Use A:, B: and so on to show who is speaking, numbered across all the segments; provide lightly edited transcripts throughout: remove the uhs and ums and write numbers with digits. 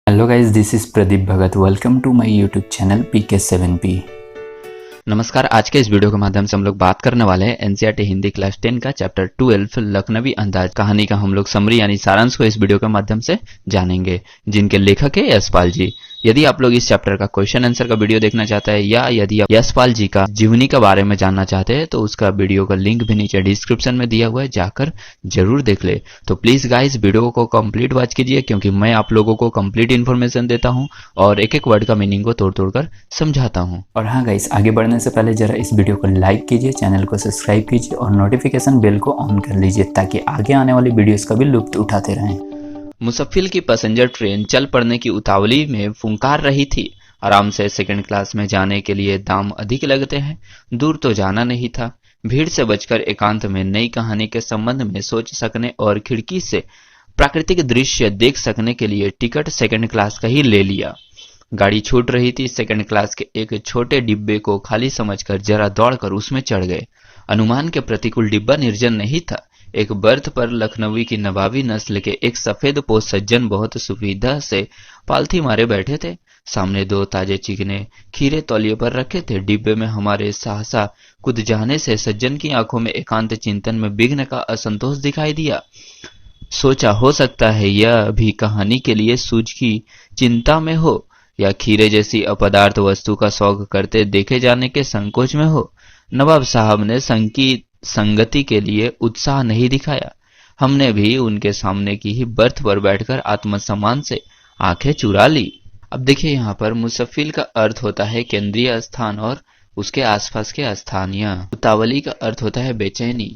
A: Hello guys, this is Pradeep Bhagat. Welcome to my YouTube channel PK7P।
B: नमस्कार। आज के इस वीडियो के माध्यम से हम लोग बात करने वाले हैं एनसीईआरटी हिंदी क्लास 10 का चैप्टर 12 लखनवी अंदाज कहानी का हम लोग समरी यानी सारांश को इस वीडियो के माध्यम से जानेंगे, जिनके लेखक है यशपाल जी। यदि आप लोग इस चैप्टर का क्वेश्चन आंसर का वीडियो देखना चाहते हैं या यदि आप यशपाल जी का जीवनी के बारे में जानना चाहते हैं तो उसका वीडियो का लिंक भी नीचे डिस्क्रिप्शन में दिया हुआ है, जाकर जरूर देख ले। तो प्लीज गाइस वीडियो को कंप्लीट वॉच कीजिए, क्योंकि मैं आप लोगों को कंप्लीट इन्फॉर्मेशन देता हूं और एक एक वर्ड का मीनिंग को तोड़ तोड़ कर समझाता हूं।
A: और हाँ गाइस, आगे बढ़ने से पहले जरा इस वीडियो को लाइक कीजिए, चैनल को सब्सक्राइब कीजिए और नोटिफिकेशन बेल को ऑन कर लीजिए ताकि आगे आने वाली वीडियोस का भी लुत्फ उठाते रहें।
B: मुसफ़िल की पैसेंजर ट्रेन चल पड़ने की उतावली में फुंकार रही थी। आराम से सेकंड क्लास में जाने के लिए दाम अधिक लगते हैं। दूर तो जाना नहीं था। भीड़ से बचकर एकांत में नई कहानी के संबंध में सोच सकने और खिड़की से प्राकृतिक दृश्य देख सकने के लिए टिकट सेकंड क्लास का ही ले लिया। गाड़ी छूट रही थी। सेकंड क्लास के एक छोटे डिब्बे को खाली समझकर जरा दौड़कर उसमें चढ़ गए। अनुमान के प्रतिकूल डिब्बा निर्जन नहीं था। एक बर्थ पर लखनवी की नवाबी नस्ल के एक सफेद पोष सज्जन बहुत सुविधा से पालथी मारे बैठे थे। सामने दो ताजे चिकने खीरे तौलिए पर रखे थे। डिब्बे में हमारे सहसा कूद जाने से सज्जन की आंखों में एकांत चिंतन में विघ्न का असंतोष दिखाई दिया। सोचा हो सकता है यह भी कहानी के लिए सूझ की चिंता में हो या खीरे जैसी अपदार्थ वस्तु का शौक करते देखे जाने के संकोच में हो। नवाब साहब ने संगति के लिए उत्साह नहीं दिखाया। हमने भी उनके सामने की ही बर्थ पर बैठकर आत्मसम्मान से आंखें चुरा ली। अब देखिए, यहाँ पर मुसफ़िल का अर्थ होता है केंद्रीय स्थान और उसके आसपास के स्थानीय। उतावली का अर्थ होता है बेचैनी।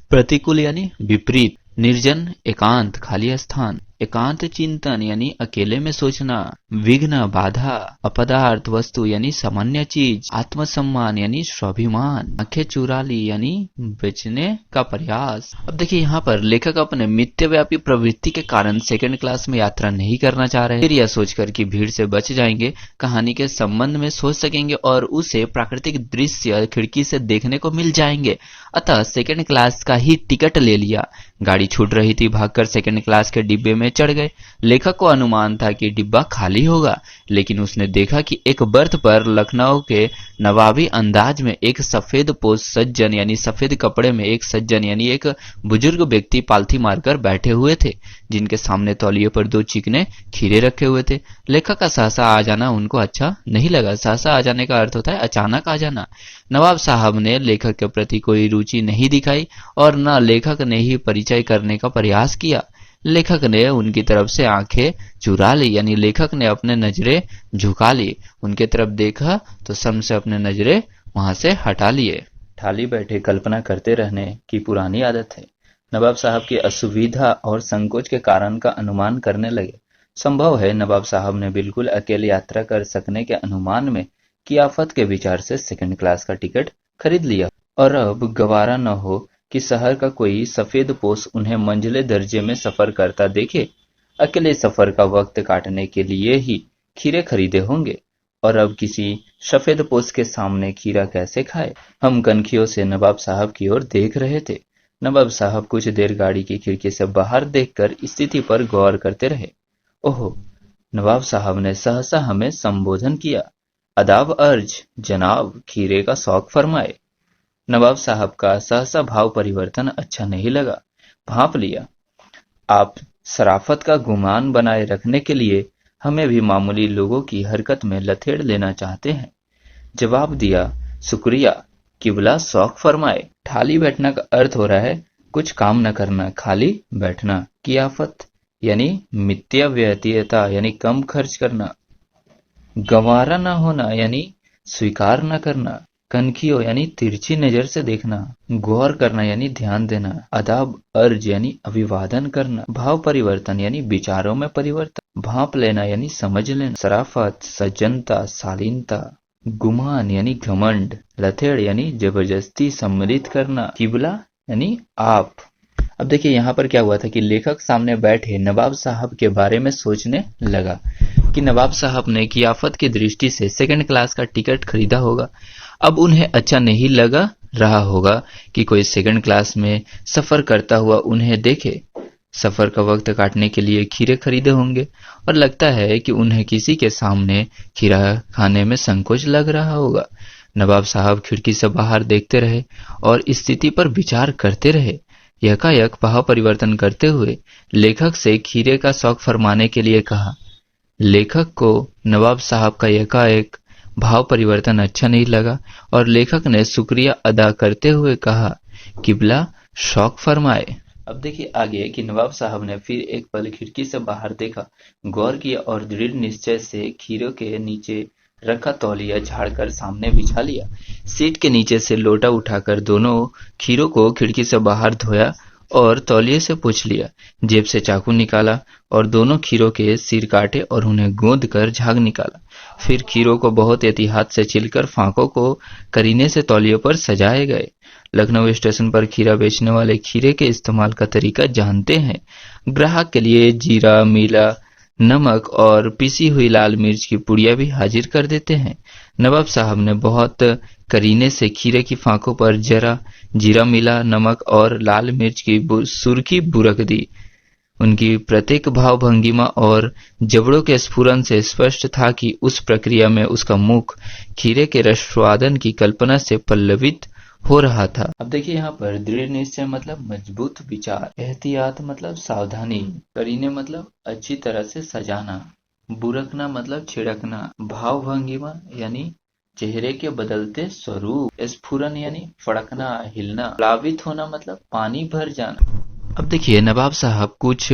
B: प्रतिकूल यानी विपरीत। निर्जन एकांत खाली स्थान। एकांत चिंतन यानी अकेले में सोचना। विघ्न बाधा। अपदार्थ वस्तु यानी सामान्य चीज। आत्मसम्मान यानी स्वाभिमान। आंखें चुरा ली यानी बेचने का प्रयास। अब देखिए, यहाँ पर लेखक अपने मिथ्याव्यापी प्रवृत्ति के कारण सेकंड क्लास में यात्रा नहीं करना चाह रहे। फिर यह सोचकर कि भीड़ से बच जाएंगे, कहानी के संबंध में सोच सकेंगे और उसे प्राकृतिक दृश्य खिड़की से देखने को मिल जाएंगे, अतः सेकंड क्लास का ही टिकट ले लिया। गाड़ी छूट रही थी। भागकर सेकंड क्लास के डिब्बे में चढ़ गए। लेखक को अनुमान था कि डिब्बा खाली होगा, लेकिन उसने देखा कि एक बर्थ पर लखनऊ के नवाबी अंदाज में एक सफेद पोष सज्जन यानी सफेद कपड़े में एक सज्जन यानी एक बुजुर्ग व्यक्ति पालथी मारकर बैठे हुए थे, जिनके सामने तौलिए पर दो चिकने खीरे रखे हुए थे। लेखक का सहसा आ जाना उनको अच्छा नहीं लगा। सहसा आ जाने का अर्थ होता है अचानक आ जाना। नवाब साहब ने लेखक के प्रति कोई रुचि नहीं दिखाई और न लेखक ने ही परिचय करने का प्रयास किया। लेखक ने उनकी तरफ से आंखें चुरा ली यानी लेखक ने अपने नजरें झुका ली। उनके तरफ देखा तो सम से अपने नजरें वहां से हटा लिए। ठाली बैठे कल्पना करते रहने की पुरानी आदत है। नवाब साहब की असुविधा और संकोच के कारण का अनुमान करने लगे। संभव है नवाब साहब ने बिल्कुल अकेले यात्रा कर सकने के अनुमान में कियाफत के विचार से सेकंड क्लास का टिकट खरीद लिया और अब गवारा न हो कि शहर का कोई सफेद पोष उन्हें मंझले दर्जे में सफर करता देखे। अकेले सफर का वक्त काटने के लिए ही खीरे खरीदे होंगे और अब किसी सफेद पोष के सामने खीरा कैसे खाए। हम कनखियों से नवाब साहब की ओर देख रहे थे। नवाब साहब कुछ देर गाड़ी की खिड़की से बाहर देखकर स्थिति पर गौर करते रहे। ओहो, नवाब साहब ने सहसा हमें संबोधन किया। अदाब अर्ज जनाब, खीरे का शौक फरमाए। नवाब साहब का सहसा भाव परिवर्तन अच्छा नहीं लगा। भांप लिया। आप शराफत का गुमान बनाए रखने के लिए हमें भी मामूली लोगों की हरकत में लथेड़ लेना चाहते हैं। जवाब दिया, शुक्रिया, किबला शौक फरमाए। ठाली बैठना का अर्थ हो रहा है कुछ काम न करना, खाली बैठना। कियाफत यानी मिथ्याव्ययता यानी कम खर्च करना। गंवारा न होना यानी स्वीकार न करना। कनखियों यानी तिरछी नजर से देखना। गौर करना यानी ध्यान देना। अदाब अर्ज यानी अभिवादन करना। भाव परिवर्तन यानी विचारों में परिवर्तन। भांप लेना यानी समझ लेना। शराफत, सज्जनता, शालीनता। गुमान यानी घमंड। लथेड़ यानी जबरदस्ती सम्मिलित करना। किबला यानी आप। अब देखिए, यहाँ पर क्या हुआ था कि लेखक सामने बैठे नवाब साहब के बारे में सोचने लगा कि नवाब साहब ने कियाफत की दृष्टि से सेकंड क्लास का टिकट खरीदा होगा। अब उन्हें अच्छा नहीं लगा रहा होगा कि कोई सेकंड क्लास में सफर करता हुआ उन्हें देखे। सफर का वक्त काटने के लिए खीरे खरीदे होंगे और लगता है कि उन्हें किसी के सामने खीरा खाने में संकोच लग रहा होगा। नवाब साहब खिड़की से बाहर देखते रहे और स्थिति पर विचार करते रहे। यकायक भाव परिवर्तन करते हुए लेखक से खीरे का शौक फरमाने के लिए कहा। लेखक को नवाब साहब का यकाएक भाव परिवर्तन अच्छा नहीं लगा और लेखक ने शुक्रिया अदा करते हुए कहा, किबला शौक फरमाए। अब देखिए आगे कि नवाब साहब ने फिर एक पल खिड़की से बाहर देखा, गौर किया और दृढ़ निश्चय से खीरों के नीचे रखा तौलिया झाड़कर सामने बिछा लिया। सीट के नीचे से लोटा उठाकर दोनों खीरों को खिड़की से बाहर धोया और तौलिए से पोंछ लिया। जेब से चाकू निकाला और दोनों खीरों के सिर काटे और उन्हें गोंद कर झाग निकाला। फिर खीरों को बहुत एहतियात से छिलकर फांकों को करीने से तौलियों पर सजाए गए। लखनऊ स्टेशन पर खीरा बेचने वाले खीरे के इस्तेमाल का तरीका जानते हैं। ग्राहक के लिए जीरा, मीला, नमक और पिसी हुई लाल मिर्च की पुड़िया भी हाजिर कर देते हैं। नवाब साहब ने बहुत करीने से खीरे की फांकों पर जरा जीरा मिला, नमक और लाल मिर्च की सुर्खी बुरक दी। उनकी प्रत्येक भाव भंगिमा और जबड़ों के स्फुरन से स्पष्ट था कि उस प्रक्रिया में उसका मुख खीरे के रसस्वादन की कल्पना से पल्लवित हो रहा था। अब देखिए यहाँ पर दृढ़ निश्चय मतलब मजबूत विचार, एहतियात मतलब सावधानी, करीने मतलब अच्छी तरह से सजाना, बुरकना मतलब छिड़कना, भाव भंगिमा यानी चेहरे के बदलते स्वरूप, स्फुरन यानी फड़कना, हिलना, प्लावित होना मतलब पानी भर जाना। अब देखिए नवाब साहब कुछ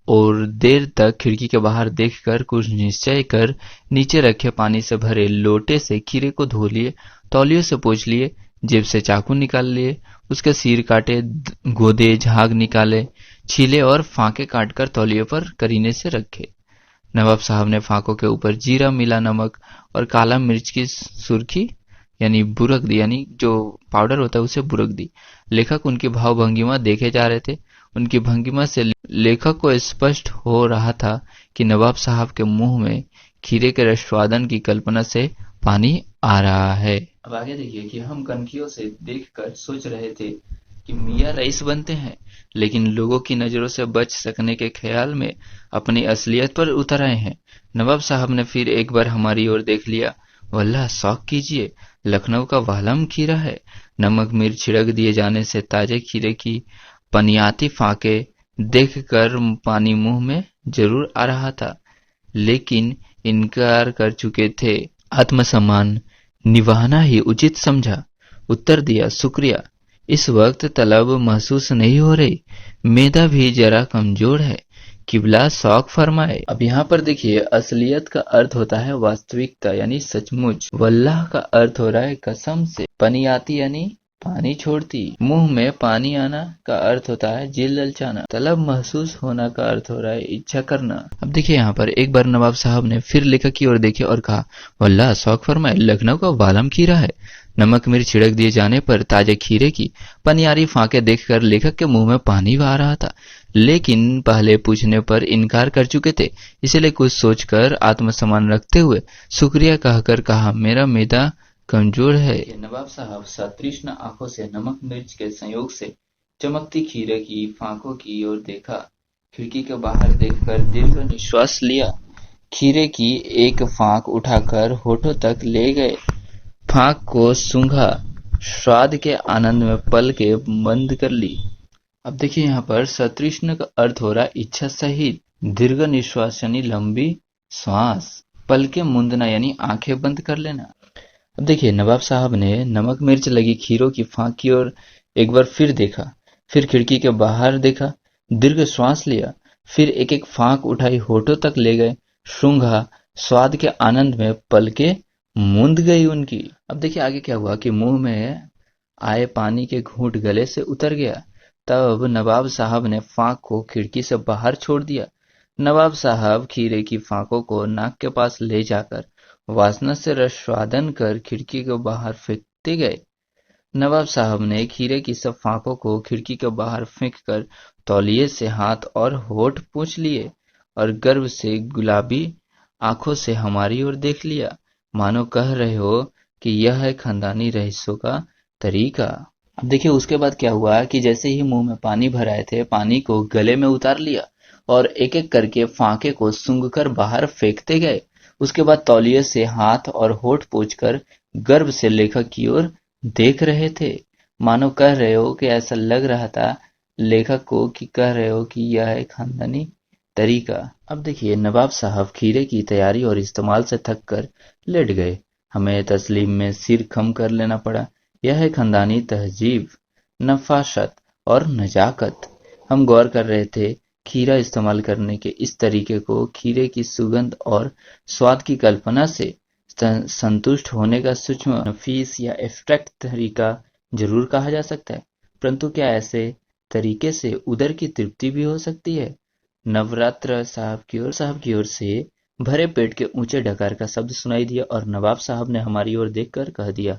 B: और देर तक खिड़की के बाहर देखकर कुछ निश्चय कर नीचे रखे पानी से भरे लोटे से खीरे को धो लिए, तौलियों से पोंछ लिए, जेब से चाकू निकाल लिए, उसके सिर काटे, गोदे, झाग निकाले, छीले और फांके काटकर तौलियों पर करीने से रखे। नवाब साहब ने फांकों के ऊपर जीरा मिला, नमक और काला मिर्च की सुर्खी यानी बुरक दी, यानी जो पाउडर होता है उसे बुरक दी। लेखक उनकी भाव भंगिमा देखे जा रहे थे। उनकी भंगिमा से लेखक को स्पष्ट हो रहा था कि नवाब साहब के मुंह में खीरे के रसस्वादन की कल्पना से पानी आ रहा है। अब आगे देखिए कि हम कनखियों से देखकर सोच रहे थे कि मियाँ रईस बनते हैं, लेकिन लोगों की नजरों से बच सकने के ख्याल में अपनी असलियत पर उतर आए हैं। नवाब साहब ने फिर एक बार हमारी ओर देख लिया। वल्लाह शौक कीजिए, लखनऊ का वालम खीरा है। नमक मिर्च छिड़क दिए जाने से ताजे खीरे की पनियाती फाके देखकर पानी मुंह में जरूर आ रहा था, लेकिन इनकार कर चुके थे। आत्मसम्मान निभाना ही उचित समझा। उत्तर दिया, शुक्रिया। इस वक्त तलब महसूस नहीं हो रही, मैदा भी जरा कमजोर है। किबला शौक फरमाए। अब यहाँ पर देखिए असलियत का अर्थ होता है वास्तविकता यानी सचमुच। वल्लाह का अर्थ हो रहा है कसम से। पनियाती यानी पानी छोड़ती। मुंह में पानी आना का अर्थ होता है जिल ललचाना। तलब महसूस होना का अर्थ हो रहा है इच्छा करना। अब देखिए यहाँ पर एक बार नवाब साहब ने फिर लेखक की ओर देखे और कहा, वल्लाह शौक फरमाए, लखनऊ का वालम खीरा है। नमक मिर्च छिड़क दिए जाने पर ताजे खीरे की पनियारी फांके देखकर लेखक के मुंह में पानी आ रहा था, लेकिन पहले पूछने पर इनकार कर चुके थे। इसलिए कुछ सोचकर आत्मसम्मान रखते हुए शुक्रिया कहकर कहा, मेरा मैदा कमजोर है। नवाब साहब सतृष्ण आंखों से नमक मिर्च के संयोग से चमकती खीरे की फांकों की ओर देखा। खिड़की के बाहर देखकर दीर्घ निश्वास लिया। खीरे की एक फांक उठाकर होठों तक ले गए, फांक को सूंघा, स्वाद के आनंद में पल के बंद कर ली। अब देखिए यहाँ पर सतृष्ण का अर्थ हो रहा है इच्छा सहित। दीर्घ निश्वास यानी लंबी श्वास। पल के मूंदना यानी आंखें बंद कर लेना। अब देखिए नवाब साहब ने नमक मिर्च लगी खीरों की फांक की ओर एक बार फिर देखा, फिर खिड़की के बाहर देखा, दीर्घ श्वास लिया, फिर एक एक फांक उठाई, होठों तक ले गए, सूंघा, स्वाद के आनंद में पलके मूंद गई उनकी। अब देखिए आगे क्या हुआ कि मुंह में आए पानी के घूंट गले से उतर गया। तब नवाब साहब ने फांक को खिड़की से बाहर छोड़ दिया। नवाब साहब खीरे की फांकों को नाक के पास ले जाकर वासना से रसस्वादन कर खिड़की के बाहर फेंकते गए। नवाब साहब ने खीरे की सब फांकों को खिड़की के बाहर फेंककर तौलिए से हाथ और होठ पोंछ लिए और गर्व से गुलाबी आंखों से हमारी ओर देख लिया, मानो कह रहे हो कि यह है खानदानी रईसों का तरीका। अब देखिए उसके बाद क्या हुआ कि जैसे ही मुंह में पानी भराए थे, पानी को गले में उतार लिया और एक एक करके फांके को सूंघकर बाहर फेंकते गए। उसके बाद तौलिए से हाथ और होठ पोंछकर गर्व से लेखक की ओर देख रहे थे, मानो कह रहे हो कि ऐसा लग रहा था लेखक को कि कह रहे हो कि यह है खानदानी तरीका। अब देखिए नवाब साहब खीरे की तैयारी और इस्तेमाल से थक कर लेट गए। हमें तस्लीम में सिर खम कर लेना पड़ा। यह है खानदानी तहजीब, नफासत और नजाकत। हम गौर कर रहे थे खीरा इस्तेमाल करने के इस तरीके को खीरे की सुगंध और स्वाद की कल्पना से संतुष्ट होने का सूक्ष्म, नफीस या एब्स्ट्रैक्ट तरीका जरूर कहा जा सकता है, परंतु क्या ऐसे तरीके से उदर की तृप्ति भी हो सकती है? नवरात्र साहब की ओर से भरे पेट के ऊंचे डकार का शब्द सुनाई दिया और नवाब साहब ने हमारी ओर देखकर कह दिया,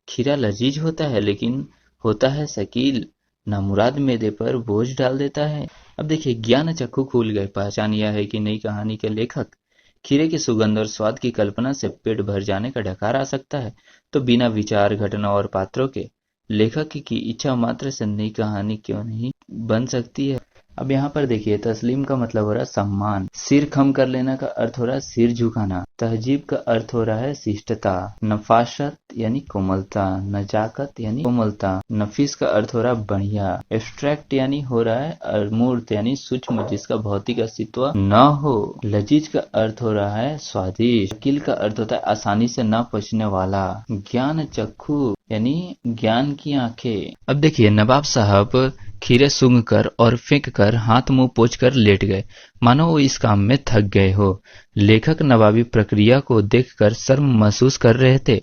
B: खीरा लजीज होता है लेकिन होता है शकील, नामुराद मैदे पर बोझ डाल देता है। अब देखिए ज्ञान चक्षु खुल गए। पहचान यह है कि नई कहानी के लेखक खीरे की सुगंध और स्वाद की कल्पना से पेट भर जाने का ढकार आ सकता है, तो बिना विचार, घटना और पात्रों के लेखक की इच्छा मात्र से नई कहानी क्यों नहीं बन सकती है। अब यहाँ पर देखिए तस्लीम का मतलब हो रहा है सम्मान, सिर खम कर लेना का अर्थ हो रहा है सिर झुकाना, तहजीब का अर्थ हो रहा है शिष्टता, नफासत यानी कोमलता, नजाकत यानी कोमलता, नफीस का अर्थ हो रहा है बढ़िया, एब्स्ट्रैक्ट यानी हो रहा है अमूर्त यानी सूक्ष्म जिसका भौतिक अस्तित्व न हो, लजीज का अर्थ हो रहा है स्वादिष्ट, शकील का अर्थ होता है आसानी से न पचने वाला, ज्ञान चक्षु यानी ज्ञान की आंखें। अब देखिए नवाब साहब खीरे सूंघ कर और फेंक कर हाथ मुंह पोंछ कर लेट गए, मानो वो इस काम में थक गए हो। लेखक नवाबी प्रक्रिया को देखकर शर्म महसूस कर रहे थे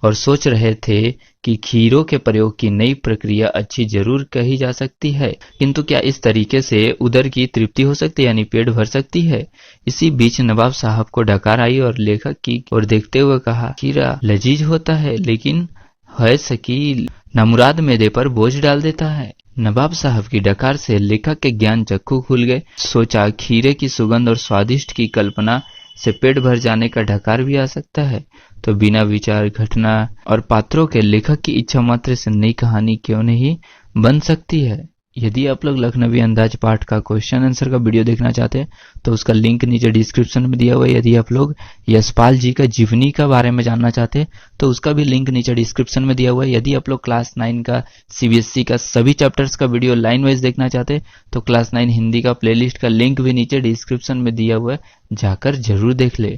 B: और सोच रहे थे कि खीरों के प्रयोग की नई प्रक्रिया अच्छी जरूर कही जा सकती है, किंतु क्या इस तरीके से उदर की तृप्ति हो सकती है यानी पेट भर सकती है? इसी बीच नवाब साहब को डकार आई और लेखक की ओर देखते हुए कहा, खीरा लजीज होता है लेकिन है शकील, नामुराद मैदे पर बोझ डाल देता है। नवाब साहब की डकार से लेखक के ज्ञान चक्षु खुल गए। सोचा खीरे की सुगंध और स्वादिष्ट की कल्पना से पेट भर जाने का ढकार भी आ सकता है, तो बिना विचार, घटना और पात्रों के लेखक की इच्छा मात्र से नई कहानी क्यों नहीं बन सकती है। यदि आप लोग लखनवी अंदाज पाठ का क्वेश्चन आंसर का वीडियो देखना चाहते हैं तो उसका लिंक नीचे डिस्क्रिप्शन में दिया हुआ है। यदि आप लोग यशपाल जी का जीवनी का बारे में जानना चाहते हैं तो उसका भी लिंक नीचे डिस्क्रिप्शन में दिया हुआ है। यदि आप लोग क्लास 9 का सीबीएसई का सभी चैप्टर्स का वीडियो लाइन वाइज देखना चाहते हैं तो क्लास 9 हिंदी का प्लेलिस्ट का लिंक भी नीचे डिस्क्रिप्शन में दिया हुआ है, जाकर जरूर देख ले।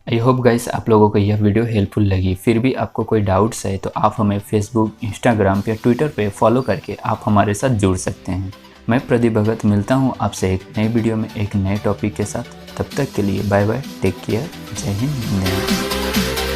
A: आई होप गाइस आप लोगों को यह वीडियो हेल्पफुल लगी। फिर भी आपको कोई डाउट्स है तो आप हमें फेसबुक, इंस्टाग्राम या ट्विटर पे फॉलो करके आप हमारे साथ जुड़ सकते हैं। मैं प्रदीप भगत मिलता हूँ आपसे एक नए वीडियो में एक नए टॉपिक के साथ। तब तक के लिए बाय बाय, टेक केयर, जय हिंद, वंदे मातरम।